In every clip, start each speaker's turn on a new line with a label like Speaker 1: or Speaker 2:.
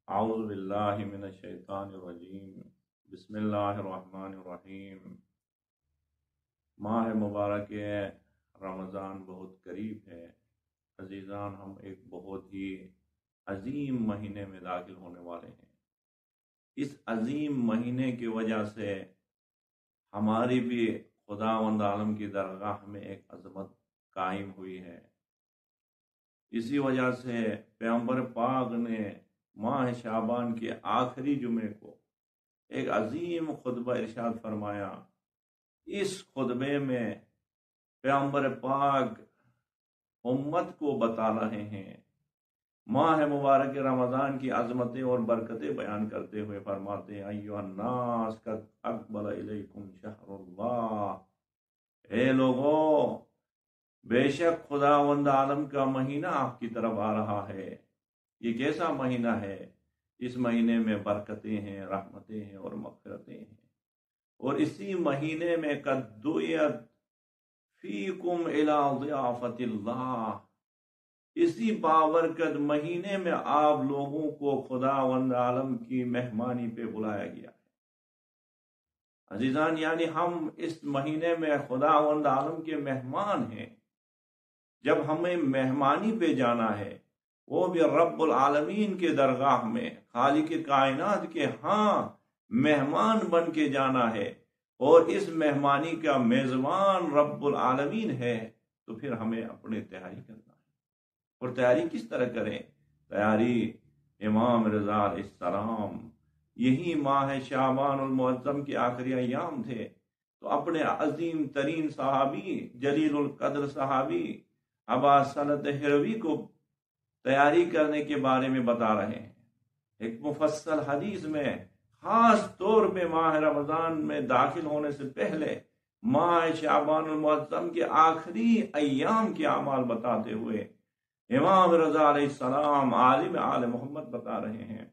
Speaker 1: اعوذ باللہ من الشیطان الرجیم بسم اللہ الرحمن الرحیم۔ ماہ مبارک رمضان بہت قریب ہے۔ عزیزان، ہم ایک بہت ہی عظیم مہینے میں داخل ہونے والے ہیں۔ اس عظیم مہینے کی وجہ سے ہماری بھی خداوند عالم کی درگاہ میں ایک عظمت قائم ہوئی ہے۔ اسی وجہ سے پیغمبر پاک نے ماہ شعبان کے آخری جمعے کو ایک عظیم خطبہ ارشاد فرمایا۔ اس خطبے میں پیغمبر پاک امت کو بتا رہے ہیں، ماہ مبارک رمضان کی عظمتیں اور برکتیں بیان کرتے ہوئے فرماتے ہیں، ایھا الناس قد اقبل الیکم شہر اللہ، اے لوگو، بے شک خداوند عالم کا مہینہ آپ کی طرف آ رہا ہے۔ یہ کیسا مہینہ ہے؟ اس مہینے میں برکتیں ہیں، رحمتیں ہیں اور مغفرتیں ہیں۔ اور اسی مہینے میں قد دعیت فیکم الی ضیافت اللہ، اسی بابرکت مہینے میں آپ لوگوں کو خداوند عالم کی مہمانی پہ بلایا گیا ہے۔ عزیزان، یعنی ہم اس مہینے میں خداوند عالم کے مہمان ہیں۔ جب ہمیں مہمانی پہ جانا ہے، وہ بھی رب العالمین کے درگاہ میں، خالق کائنات کے ہاں مہمان بن کے جانا ہے، اور اس مہمانی کا میزبان رب العالمین ہے، تو پھر ہمیں اپنی تیاری کرنا ہے۔ اور تیاری کس طرح کریں؟ تیاری امام رضا علیہ السلام یہی ماہ شعبان المعظم کے آخری ایام تھے، تو اپنے عظیم ترین صحابی، جلیل القدر صحابی ابا سلط ہروی کو تیاری کرنے کے بارے میں بتا رہے ہیں۔ ایک مفصل حدیث میں خاص طور پہ ماہ رمضان میں داخل ہونے سے پہلے ماہ شعبان المعظم کے آخری ایام کے اعمال بتاتے ہوئے امام رضا علیہ السلام عالم آل محمد بتا رہے ہیں،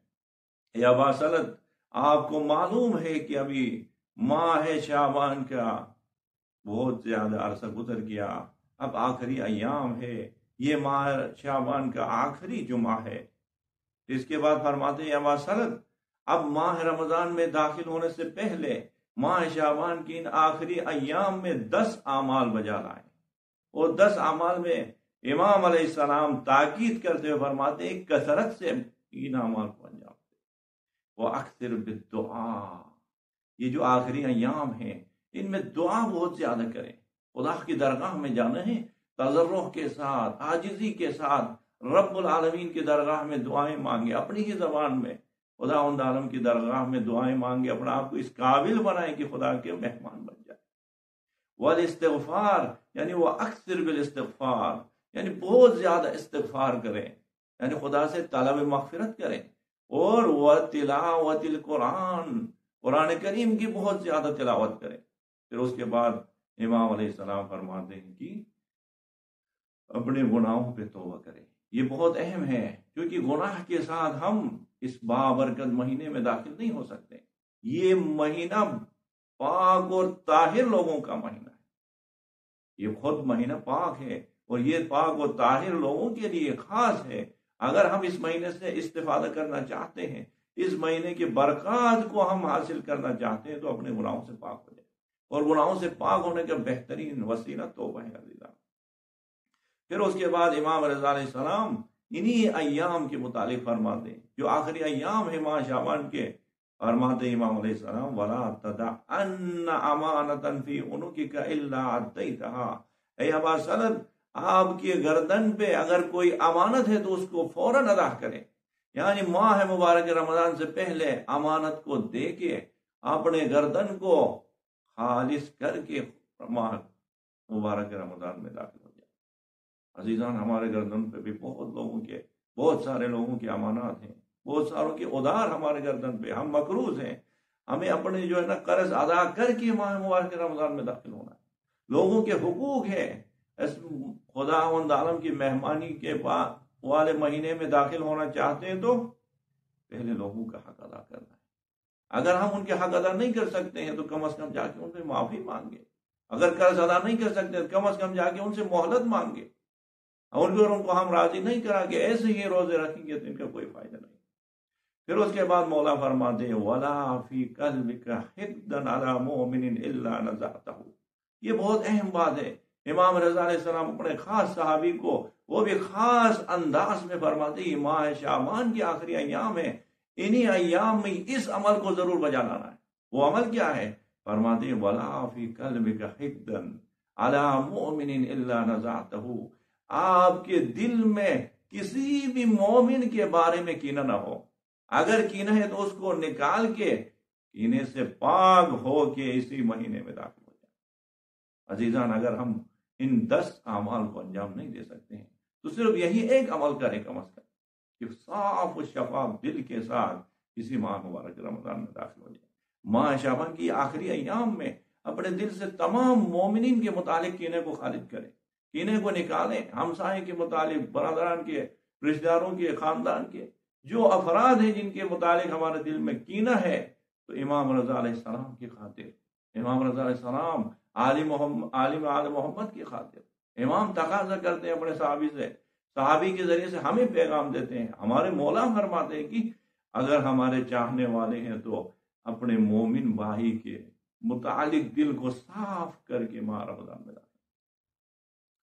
Speaker 1: یا ابا سلط، آپ کو معلوم ہے کہ ابھی ماہ شعبان کا بہت زیادہ عرصہ گزر گیا، اب آخری ایام ہے، یہ ماہ شعبان کا آخری جمعہ ہے۔ اس کے بعد فرماتے ہیں، ابا سلط، اب ماہ رمضان میں داخل ہونے سے پہلے ماہ شعبان کی ان آخری ایام میں 10 اعمال بجا لائیں۔ اور 10 اعمال میں امام علیہ السلام تاکید کرتے ہوئے فرماتے ہیں، کثرت سے ان اعمال کو انجام دے، وَأَكْثِرْ بِالدُّعَاء، یہ جو آخری ایام ہیں ان میں دعا بہت زیادہ کریں، خدا کی درگاہ میں جانا ہے، تضرع کے ساتھ، عاجزی کے ساتھ رب العالمین کی درگاہ میں دعائیں مانگے، اپنی ہی زبان میں خداوند عالم کی درگاہ میں دعائیں مانگے، اپنا آپ کو اس قابل بنائیں کہ خدا کے مہمان بن جائے۔ والاستغفار، یعنی وہ اکثر بالاستغفار، یعنی بہت زیادہ استغفار کریں، یعنی خدا سے طلب مغفرت کریں۔ اور وتلاوت القرآن، قرآن کریم کی بہت زیادہ تلاوت کریں۔ پھر اس کے بعد امام علیہ السلام فرماتے ہیں کہ اپنے گناہوں پہ توبہ کریں۔ یہ بہت اہم ہے، کیونکہ گناہ کے ساتھ ہم اس بابرکت مہینے میں داخل نہیں ہو سکتے۔ یہ مہینہ پاک اور طاہر لوگوں کا مہینہ ہے، یہ خود مہینہ پاک ہے، اور یہ پاک اور طاہر لوگوں کے لیے خاص ہے۔ اگر ہم اس مہینے سے استفادہ کرنا چاہتے ہیں، اس مہینے کی برکات کو ہم حاصل کرنا چاہتے ہیں، تو اپنے گناہوں سے پاک ہو جائیں، اور گناہوں سے پاک ہونے کا بہترین وسیلہ توبہ ہے عزیزان۔ پھر اس کے بعد امام رضا علیہ السلام انہی ایام کے متعلق فرماتے ہیں، جو آخری ایام ہے ماہ شعبان کے، فرماتے ہیں امام علیہ السلام، وَلَا تَدَعَنَّ أَمَانَةً فِي عُنُقِكَ إِلَّا عَدَّيْتَهَا، اے ابا سلط، آپ کی گردن پہ اگر کوئی امانت ہے تو اس کو فوراً ادا کریں، یعنی ماہ مبارک رمضان سے پہلے امانت کو دے کے اپنے گردن کو خالص کر کے ماہ مبارک رمضان میں داخل ہو جائے۔ عزیزان، ہمارے گردن پہ بھی بہت سارے لوگوں کی امانات ہیں، بہت ساروں کی ادار ہمارے گردن پہ، ہم مقروض ہیں، ہمیں اپنے جو ہے نا قرض ادا کر کے ماہ مبارک رمضان میں داخل ہونا ہے۔ لوگوں کے حقوق ہے، اس خداوند عالم کی مہمانی کے والے مہینے میں داخل ہونا چاہتے ہیں تو پہلے لوگوں کا حق ادا کرنا ہے۔ اگر ہم ان کے حق ادا نہیں کر سکتے ہیں تو کم از کم جا کے ان سے معافی مانگے، اگر قرض ادا نہیں کر سکتے تو کم از کم جا کے ان سے مہلت مانگے، اور ان کو ہم راضی نہیں کرا کہ ایسے ہی روزے رکھیں گے تو ان کا کوئی فائدہ نہیں۔ پھر اس کے بعد مولا فرماتے ہیں وَلَا فِي قَلْبِكَ حِقْدًا عَلَى مُؤْمِنٍ إِلَّا نَزَعْتَهُ. یہ بہت اہم بات ہے. امام رضا علیہ السلام اپنے خاص صحابی کو وہ بھی خاص انداز میں فرماتے ہیں ماہ شعبان کی آخری ایام ہے، انہی ایام میں اس عمل کو ضرور بجا لانا ہے. وہ عمل کیا ہے؟ فرماتے ہیں وَلَا فِي قَلْبِكَ حِقْدًا عَلَى مُؤْمِنٍ إِلَّا نَزَعْتَهُ. آپ کے دل میں کسی بھی مومن کے بارے میں کینہ نہ ہو. اگر کینہ ہے تو اس کو نکال کے کینے سے پاک ہو کے اسی مہینے میں داخل ہو جائے. عزیزان، اگر ہم ان 10 اعمال کو انجام نہیں دے سکتے ہیں تو صرف یہی ایک عمل کریں کم از کم کہ صاف و شفاف دل کے ساتھ کسی ماہ مبارک رمضان میں داخل ہو جائے. ماہ شعبان کی آخری ایام میں اپنے دل سے تمام مومنین کے متعلق کینے کو خارج کریں، کینے کو نکالیں. ہمسائے کے متعلق، برادران کے، رشتہ داروں کے، خاندان کے جو افراد ہیں جن کے متعلق ہمارے دل میں کینہ ہے، تو امام رضا علیہ السلام کی خاطر، امام رضا علیہ السلام عالم آل محمد کی خاطر امام تقاضا کرتے ہیں اپنے صحابی سے، صحابی کے ذریعے سے ہمیں پیغام دیتے ہیں. ہمارے مولا فرماتے ہیں کہ اگر ہمارے چاہنے والے ہیں تو اپنے مومن بھائی کے متعلق دل کو صاف کر کے ماہ رمضان میں ڈالیں.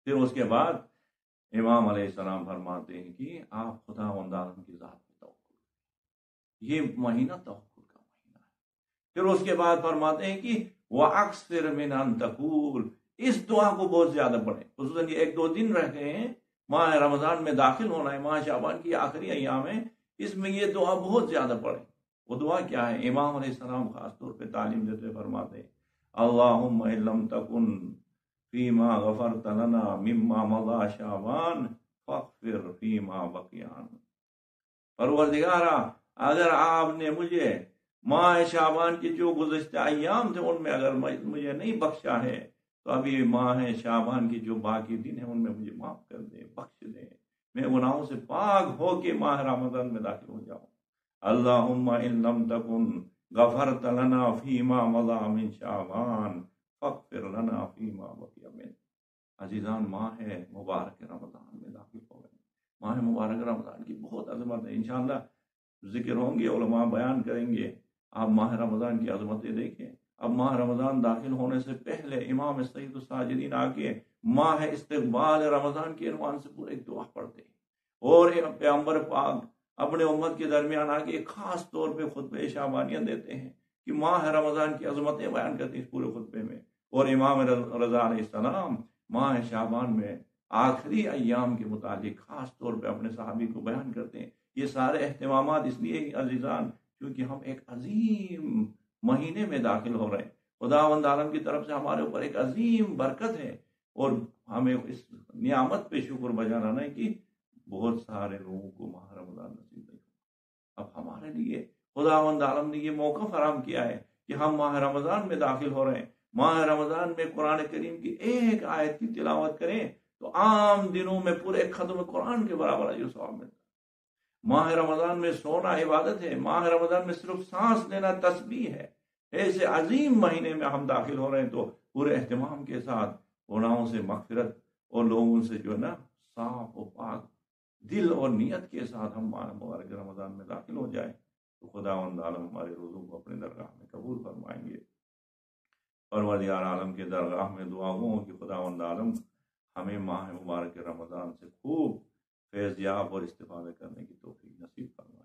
Speaker 1: پھر اس کے بعد امام علیہ السلام فرماتے ہیں کہ آپ خدا عالم کی ذات پہ توکل، یہ مہینہ توکل کا مہینہ ہے. پھر اس کے بعد فرماتے ہیں کہ وَأَكْثِرْ مِنْ أَن تَقُولَ، اس دعا کو بہت زیادہ پڑھیں. خصوصاً یہ 1-2 دن رہ گئے ہیں، ماہ رمضان میں داخل ہونا ہے، ماہ شعبان کی آخری ایام ہے، اس میں یہ دعا بہت زیادہ پڑھیں. وہ دعا کیا ہے؟ امام علیہ السلام خاص طور پہ تعلیم دیتے فرماتے ہیں اللہم ان لم تکن فیما غفرت لنا مما مضى شعبان فاغفر فیما بقیان. پروردگارا، اگر آپ نے مجھے ماہ شعبان کی جو گزشتہ ایام تھے ان میں اگر مجھے نہیں بخشا ہے تو ابھی ماہ شعبان کی جو باقی دن ہیں ان میں مجھے معاف کر دے، بخش دے، میں گناہوں سے پاک ہو کے ماہ رمضان میں داخل ہو جاؤں. اللہم ان لم تکن غفرت لنا فیما مضى من شعبان فاغفر لنا فیما بقی من. عزیزان، ماہ مبارک رمضان میں داخل ہو گئے. ماہ مبارک رمضان کی بہت عظمت ہے، انشاءاللہ ذکر ہوں گے، علماء بیان کریں گے. آپ ماہ رمضان کی عظمتیں دیکھیں. اب ماہ رمضان داخل ہونے سے پہلے امام سید الساجدین آ کے ماہ استقبال رمضان کے عنوان سے پورے ایک دعا پڑھتے ہیں، اور پیغمبر پاک اپنے امت کے درمیان آ کے خاص طور پہ خطبہ شعبانیہ دیتے ہیں کہ ماہ رمضان کی عظمتیں بیان کرتے ہیں اس پورے خطبے میں. اور امام رضا علیہ السلام ماہ شعبان میں آخری ایام کے متعلق خاص طور پہ اپنے صحابی کو بیان کرتے ہیں. یہ سارے اہتمامات اس لیے عزیزان کیونکہ ہم ایک عظیم مہینے میں داخل ہو رہے ہیں. خداوند عالم کی طرف سے ہمارے اوپر ایک عظیم برکت ہے، اور ہمیں اس نعمت پہ شکر بجا لانا ہے کہ بہت سارے لوگوں کو ماہ رمضان نصیب نہیں. اب ہمارے لیے خداوند عالم نے یہ موقع فراہم کیا ہے کہ ہم ماہ رمضان میں داخل ہو رہے ہیں. ماہ رمضان میں قرآن کریم کی ایک آیت کی تلاوت کریں تو عام دنوں میں پورے ختم قرآن کے برابر جو ثواب ملتا ہے. ماہ رمضان میں سونا عبادت ہے، ماہ رمضان میں صرف سانس لینا تسبیح ہے. ایسے عظیم مہینے میں ہم داخل ہو رہے ہیں تو پورے اہتمام کے ساتھ گناہوں سے مغفرت اور لوگوں سے جو ہے نا صاف و پاک دل اور نیت کے ساتھ ہم ماہ مبارک رمضان میں داخل ہو جائیں تو خداوند عالم ہمارے روزوں کو اپنے درگاہ میں قبول فرمائیں گے. پروردگار عالم کے درگاہ میں دعا ہوں کہ خداوند عالم ہمیں ماہ مبارک رمضان سے خوب فیض یاب اور استفادہ کرنے کی توفیق نصیب فرمائے.